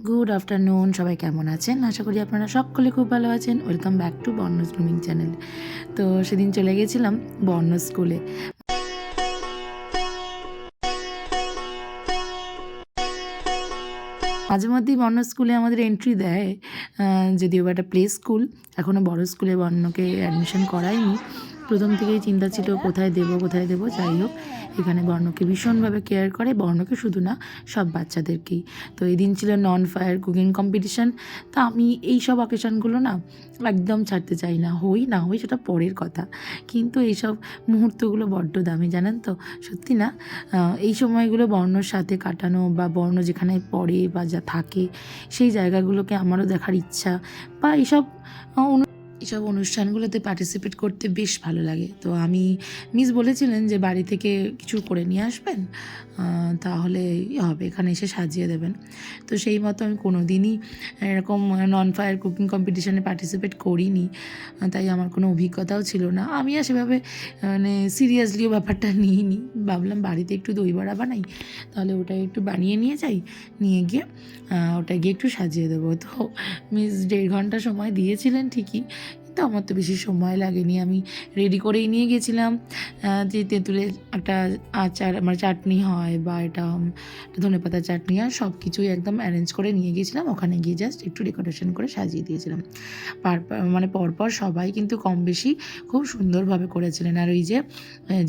Good afternoon, সবাই কেমন আছেন? আশা করি আপনারা সকলে খুব ভালো আছেন। ওয়েলকাম ব্যাক টু বর্ণস গ্রুমিং চ্যানেল। তো সেদিন চলে গেছিলাম বর্ণ স্কুলে। মাঝে মধ্যেই বর্ণ স্কুলে আমাদের এন্ট্রি দেয়, যদিও বা একটা প্লে স্কুল, এখনও বড় স্কুলে বর্ণকে অ্যাডমিশন করায়নি। প্রথম থেকেই চিন্তা ছিল কোথায় দেবো। যাই হোক, এখানে বর্ণকে ভীষণভাবে কেয়ার করে, বর্ণকে শুধু না, সব বাচ্চাদেরকেই। তো এই দিন ছিল নন ফায়ার কুকিং কম্পিটিশান। তা আমি এই সব অকেশানগুলো না একদম ছাড়তে চাই না, হই না হই সেটা পরের কথা, কিন্তু এইসব মুহূর্তগুলো বড্ড দামি, জানেন তো। সত্যি না, এই সময়গুলো বর্ণর সাথে কাটানো বা বর্ণ যেখানে পড়ে বা যা থাকে সেই জায়গাগুলোকে আমারও দেখার ইচ্ছা, বা এইসব অনুষ্ঠানগুলোতে পার্টিসিপেট করতে বেশ ভালো লাগে। তো আমি মিস বলেছিলেন যে বাড়ি থেকে কিছু করে নিয়ে আসবেন, তাহলে হবে, এখানে এসে সাজিয়ে দেবেন। তো সেই মতো আমি কোনো দিনই এরকম নন ফায়ার কুকিং কম্পিটিশানে পার্টিসিপেট করিনি, তাই আমার কোনো অভিজ্ঞতাও ছিল না। আমি আর সেভাবে মানে সিরিয়াসলিও ব্যাপারটা নিইনি। ভাবলাম বাড়িতে একটু দই বড়া বানাই, তাহলে ওটাই একটু বানিয়ে নিয়ে যাই, নিয়ে গিয়ে ওটা গিয়ে একটু সাজিয়ে দেবো। তো মিস 1.5 ঘন্টা সময় দিয়েছিলেন ঠিকই, কিন্তু আমার তো বেশি সময় লাগেনি। আমি রেডি করেই নিয়ে গেছিলাম যে তেঁতুলের একটা আচার, আমার চাটনি হয়, বা এটা ধনেপাতার চাটনি হয়, সব কিছুই একদম অ্যারেঞ্জ করে নিয়ে গিয়েছিলাম। ওখানে গিয়ে জাস্ট একটু ডেকোরেশন করে সাজিয়ে দিয়েছিলাম। পরপর সবাই কিন্তু কম বেশি খুব সুন্দরভাবে করেছিলেন। আর ওই যে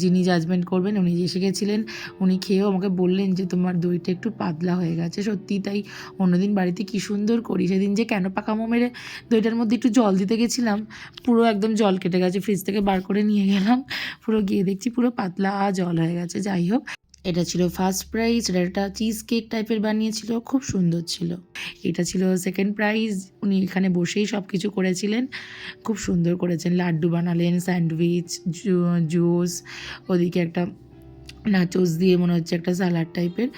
যিনি জাজমেন্ট করবেন উনি এসে গেছিলেন, উনি খেয়েও আমাকে বললেন যে তোমার দইটা একটু পাতলা হয়ে গেছে। সত্যি তাই, অন্যদিন বাড়িতে কী সুন্দর করি, সেদিন যে কেন পাকামো মেরে দইটার মধ্যে একটু জল দিতে গেছিলাম, পুরো একদম জল কেটে গেছে। ফ্রিজ থেকে বার করে নিয়ে গেলাম, পুরো গিয়ে দেখছি পুরো পাতলা জল হয়ে গেছে। যাই হোক, এটা ছিল ফার্স্ট প্রাইজ। এটা একটা চিজ কেক টাইপের বানিয়েছিল, খুব সুন্দর ছিল। এটা ছিল সেকেন্ড প্রাইজ। উনি এখানে বসেই সব কিছু করেছিলেন, খুব সুন্দর করেছেন। লাড্ডু বানালেন, স্যান্ডউইচ, জুস, ওদিকে একটা নাচোস দিয়ে মনে হচ্ছে একটা স্যালাড টাইপের।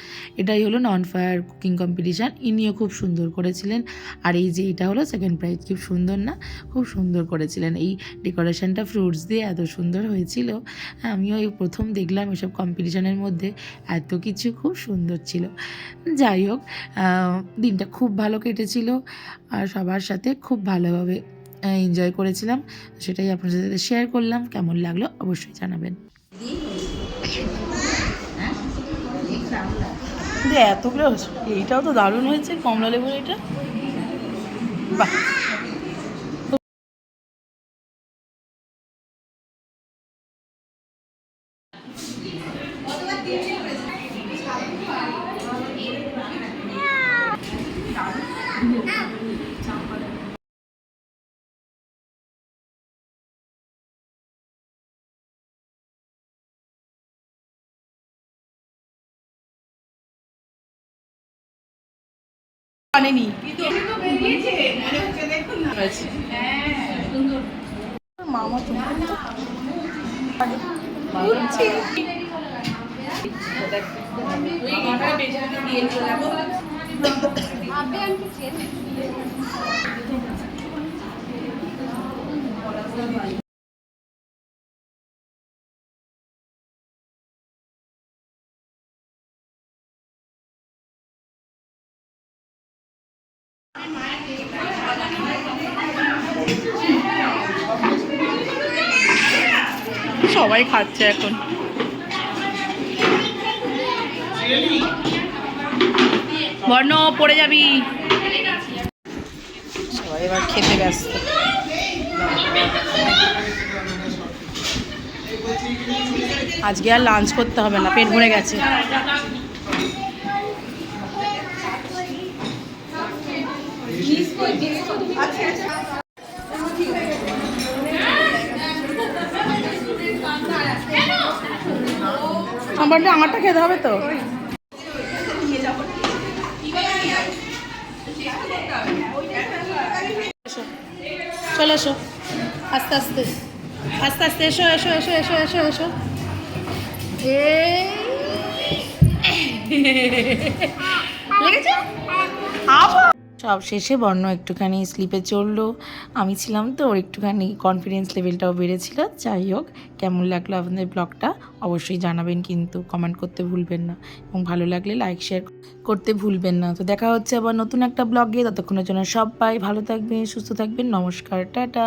এটাই হলো নন ফায়ার কুকিং কম্পিটিশান। ইনিও খুব সুন্দর করেছিলেন। আর এই যে এটা হলো সেকেন্ড প্রাইজ। খুব সুন্দর না, খুব সুন্দর করেছিলেন। এই ডেকোরেশনটা ফ্রুটস দিয়ে এত সুন্দর হয়েছিল, আমিও এই প্রথম দেখলাম এসব কম্পিটিশানের মধ্যে এত কিছু, খুব সুন্দর ছিল। যাই হোক, দিনটা খুব ভালো কেটেছিল, আর সবার সাথে খুব ভালোভাবে এনজয় করেছিলাম। সেটাই আপনাদের সাথে শেয়ার করলাম। কেমন লাগলো অবশ্যই জানাবেন। এতগুলো, এইটাও তো দারুণ হয়েছে, কমলা লেবুর এটা। বাহ, আনেনি মামা সবাই খাচ্ছে এখন। বর্ণ পড়ে যাবি। সবাই এবার খেতে ব্যস্ত। আজকে আর লাঞ্চ করতে হবে না, পেট ভরে গেছে। আমারটা খেতে হবে তো। চলে এসো, আস্তে আস্তে আস্তে আস্তে এসো এসো এসো এসো এসো এসো। লেগেছে। সব শেষে বর্ণ একটুখানি স্লিপে চললো, আমি ছিলাম তো ওর একটুখানি কনফিডেন্স লেভেলটাও বেড়েছিল। যাই হোক, কেমন লাগলো আপনাদের ব্লগটা অবশ্যই জানাবেন, কিন্তু কমেন্ট করতে ভুলবেন না, এবং ভালো লাগলে লাইক শেয়ার করতে ভুলবেন না। তো দেখা হচ্ছে আবার নতুন একটা ব্লগে, ততক্ষণের জন্য সবাই ভালো থাকবেন, সুস্থ থাকবেন, নমস্কার, টাটা।